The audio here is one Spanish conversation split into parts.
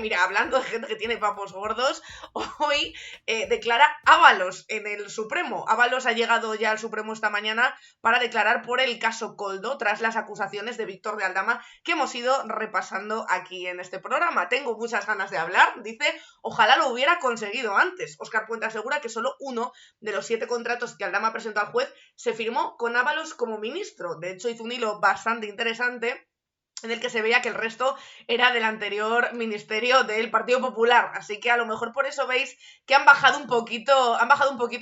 Mira, hablando de gente que tiene papos gordos, hoy declara Ábalos en el Supremo. Ábalos ha llegado ya al Supremo esta mañana para declarar por el caso Koldo, tras las acusaciones de Víctor de Aldama que hemos ido repasando aquí en este programa. Tengo muchas ganas de hablar, dice, ojalá lo hubiera conseguido antes. Óscar Puente asegura que solo uno de los 7 contratos que Aldama presentó al juez se firmó con Ábalos como ministro. De hecho, hizo un hilo bastante interesante en el que se veía que el resto era del anterior ministerio del Partido Popular, así que a lo mejor por eso veis que han bajado un poquito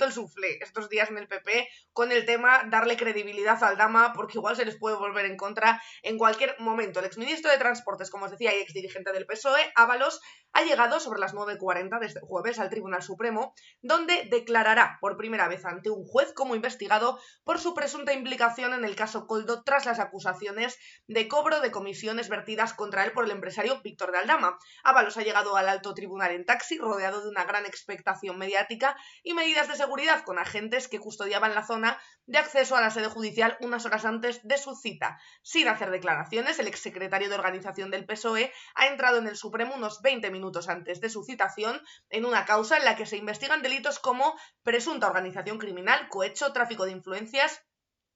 el suflé estos días en el PP con el tema darle credibilidad a Aldama, porque igual se les puede volver en contra en cualquier momento. El exministro de Transportes, como os decía, y exdirigente del PSOE, Ábalos, ha llegado sobre las 9:40 de este jueves al Tribunal Supremo, donde declarará por primera vez ante un juez como investigado por su presunta implicación en el caso Koldo tras las acusaciones de cobro de comisiones vertidas contra él por el empresario Víctor de Aldama. Ábalos ha llegado al alto tribunal en taxi, rodeado de una gran expectación mediática y medidas de seguridad con agentes que custodiaban la zona de acceso a la sede judicial unas horas antes de su cita. Sin hacer declaraciones, el exsecretario de organización del PSOE ha entrado en el Supremo unos 20 minutos antes de su citación en una causa en la que se investigan delitos como presunta organización criminal, cohecho, tráfico de influencias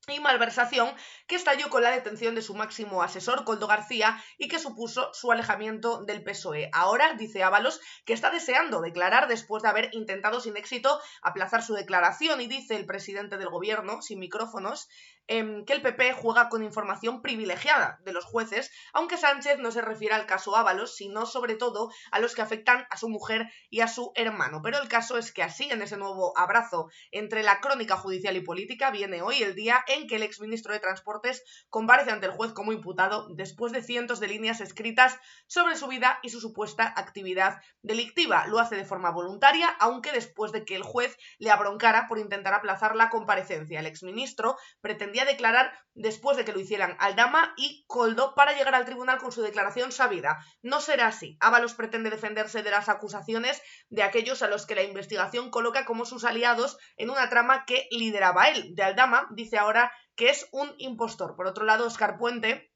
y malversación, que estalló con la detención de su máximo asesor, Koldo García, y que supuso su alejamiento del PSOE. Ahora, dice Ábalos, que está deseando declarar después de haber intentado sin éxito aplazar su declaración, y dice el presidente del gobierno, sin micrófonos, que el PP juega con información privilegiada de los jueces, aunque Sánchez no se refiere al caso Ábalos, sino sobre todo a los que afectan a su mujer y a su hermano. Pero el caso es que así, en ese nuevo abrazo entre la crónica judicial y política, viene hoy el día en que el exministro de Transportes comparece ante el juez como imputado después de cientos de líneas escritas sobre su vida y su supuesta actividad delictiva. Lo hace de forma voluntaria, aunque después de que el juez le abroncara por intentar aplazar la comparecencia. El exministro pretendía declarar después de que lo hicieran Aldama y Koldo para llegar al tribunal con su declaración sabida. No será así. Ábalos pretende defenderse de las acusaciones de aquellos a los que la investigación coloca como sus aliados en una trama que lideraba él. De Aldama dice ahora que es un impostor. Por otro lado, Óscar Puente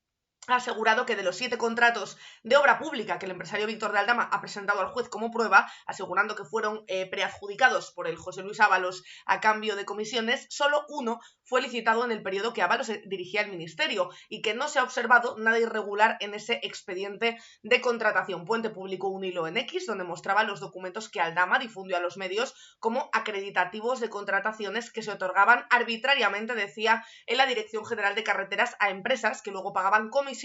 ha asegurado que de los 7 contratos de obra pública que el empresario Víctor de Aldama ha presentado al juez como prueba, asegurando que fueron preadjudicados por el José Luis Ábalos a cambio de comisiones, solo uno fue licitado en el periodo que Ábalos dirigía el ministerio y que no se ha observado nada irregular en ese expediente de contratación. Puente publicó un hilo en X donde mostraba los documentos que Aldama difundió a los medios como acreditativos de contrataciones que se otorgaban arbitrariamente, decía, en la Dirección General de Carreteras a empresas que luego pagaban comisiones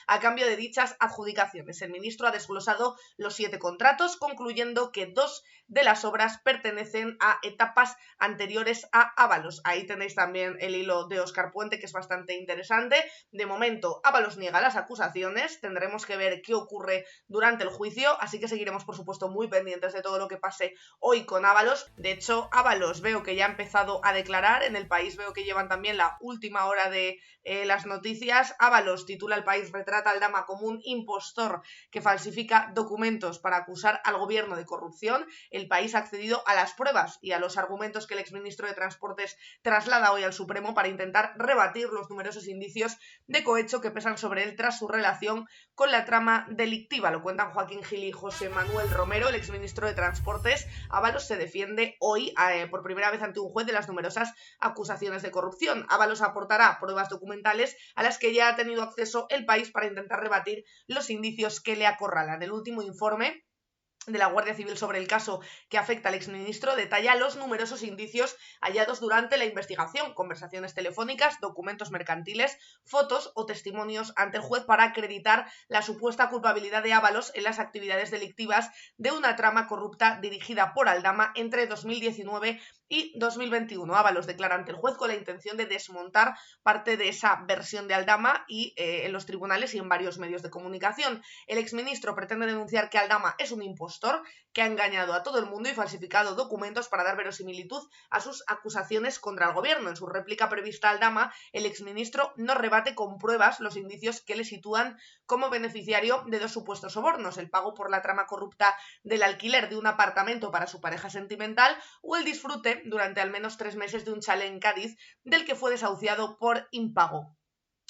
a cambio de dichas adjudicaciones. El ministro ha desglosado los 7 contratos, concluyendo que 2 de las obras pertenecen a etapas anteriores a Ábalos. Ahí tenéis también el hilo de Óscar Puente, que es bastante interesante. De momento, Ábalos niega las acusaciones, tendremos que ver qué ocurre durante el juicio, así que seguiremos, por supuesto, muy pendientes de todo lo que pase hoy con Ábalos. De hecho, Ábalos veo que ya ha empezado a declarar, en El País veo que llevan también la última hora de las noticias. Ábalos titula El País, retrata a Aldama como un impostor que falsifica documentos para acusar al gobierno de corrupción. El País ha accedido a las pruebas y a los argumentos que el exministro de Transportes traslada hoy al Supremo para intentar rebatir los numerosos indicios de cohecho que pesan sobre él tras su relación con la trama delictiva. Lo cuentan Joaquín Gil y José Manuel Romero, el exministro de Transportes. Ábalos se defiende hoy por primera vez ante un juez de las numerosas acusaciones de corrupción. Ábalos aportará pruebas documentales a las que ya ha tenido acceso El País para intentar rebatir los indicios que le acorralan. El último informe de la Guardia Civil sobre el caso que afecta al exministro detalla los numerosos indicios hallados durante la investigación, conversaciones telefónicas, documentos mercantiles, fotos o testimonios ante el juez para acreditar la supuesta culpabilidad de Ábalos en las actividades delictivas de una trama corrupta dirigida por Aldama entre 2019 y 2021. Ábalos declara ante el juez con la intención de desmontar parte de esa versión de Aldama y en los tribunales y en varios medios de comunicación. El exministro pretende denunciar que Aldama es un impostor que ha engañado a todo el mundo y falsificado documentos para dar verosimilitud a sus acusaciones contra el gobierno. En su réplica prevista a Aldama, el exministro no rebate con pruebas los indicios que le sitúan como beneficiario de 2 supuestos sobornos: el pago por la trama corrupta del alquiler de un apartamento para su pareja sentimental o el disfrute durante al menos 3 meses de un chalet en Cádiz del que fue desahuciado por impago.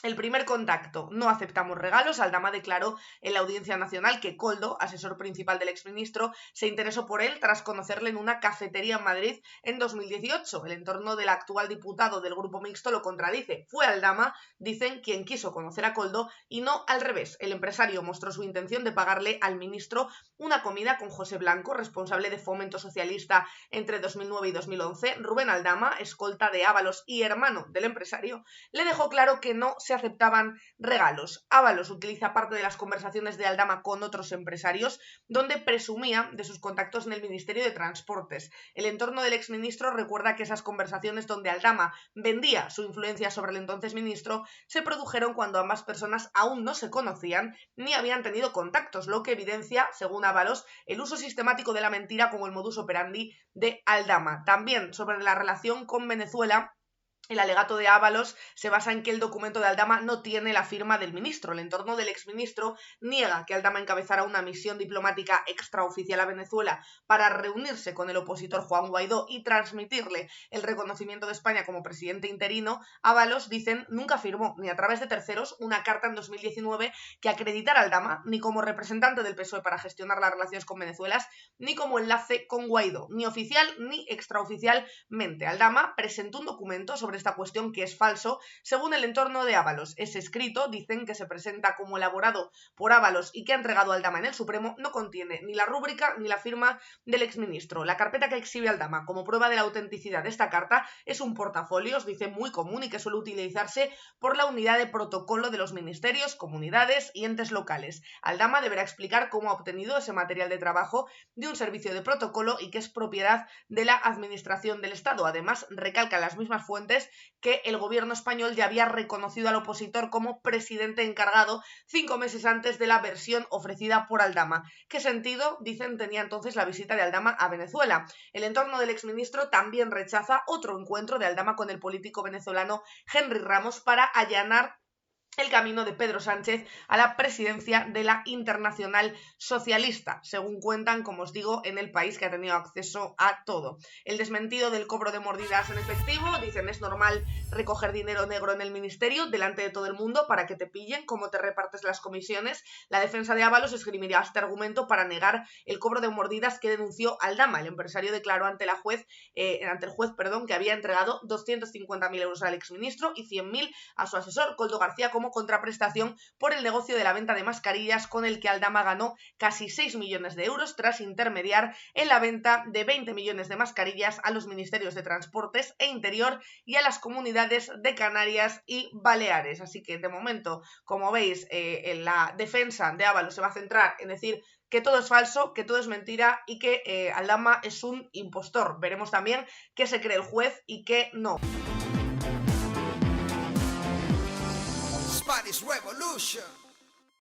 El primer contacto: no aceptamos regalos. Aldama declaró en la Audiencia Nacional que Koldo, asesor principal del exministro, se interesó por él tras conocerle en una cafetería en Madrid en 2018. El entorno del actual diputado del Grupo Mixto lo contradice. Fue Aldama, dicen, quien quiso conocer a Koldo y no al revés. El empresario mostró su intención de pagarle al ministro una comida con José Blanco, responsable de Fomento Socialista entre 2009 y 2011. Rubén Aldama, escolta de Ábalos y hermano del empresario, le dejó claro que no se aceptaban regalos. Ábalos utiliza parte de las conversaciones de Aldama con otros empresarios, donde presumía de sus contactos en el Ministerio de Transportes. El entorno del exministro recuerda que esas conversaciones donde Aldama vendía su influencia sobre el entonces ministro se produjeron cuando ambas personas aún no se conocían ni habían tenido contactos, lo que evidencia, según Ábalos, el uso sistemático de la mentira como el modus operandi de Aldama. También sobre la relación con Venezuela, el alegato de Ábalos se basa en que el documento de Aldama no tiene la firma del ministro. El entorno del exministro niega que Aldama encabezara una misión diplomática extraoficial a Venezuela para reunirse con el opositor Juan Guaidó y transmitirle el reconocimiento de España como presidente interino. Ábalos, dicen, nunca firmó, ni a través de terceros, una carta en 2019 que acreditara a Aldama ni como representante del PSOE para gestionar las relaciones con Venezuela, ni como enlace con Guaidó, ni oficial ni extraoficialmente. Aldama presentó un documento sobre esta cuestión que es falso, según el entorno de Ábalos. Ese escrito, dicen, que se presenta como elaborado por Ábalos y que ha entregado Aldama en el Supremo, no contiene ni la rúbrica ni la firma del exministro. La carpeta que exhibe Aldama como prueba de la autenticidad de esta carta es un portafolio, dice, muy común y que suele utilizarse por la unidad de protocolo de los ministerios, comunidades y entes locales. Aldama deberá explicar cómo ha obtenido ese material de trabajo de un servicio de protocolo y que es propiedad de la Administración del Estado. Además, recalca las mismas fuentes que el gobierno español ya había reconocido al opositor como presidente encargado 5 meses antes de la versión ofrecida por Aldama. ¿Qué sentido, dicen, tenía entonces la visita de Aldama a Venezuela? El entorno del exministro también rechaza otro encuentro de Aldama con el político venezolano Henry Ramos para allanar el camino de Pedro Sánchez a la presidencia de la Internacional Socialista, según cuentan, como os digo, en El País, que ha tenido acceso a todo. El desmentido del cobro de mordidas en efectivo, dicen, es normal recoger dinero negro en el ministerio delante de todo el mundo para que te pillen cómo te repartes las comisiones. La defensa de Ábalos esgrimiría este argumento para negar el cobro de mordidas que denunció Aldama. El empresario declaró ante el juez, que había entregado 250.000 euros al exministro y 100.000 a su asesor, Koldo García, como contraprestación por el negocio de la venta de mascarillas con el que Aldama ganó casi 6 millones de euros tras intermediar en la venta de 20 millones de mascarillas a los ministerios de Transportes e Interior y a las comunidades de Canarias y Baleares. Así que, de momento, como veis, en la defensa de Ábalos se va a centrar en decir que todo es falso, que todo es mentira y que Aldama es un impostor. Veremos también qué se cree el juez y qué no. Spanish Revolution.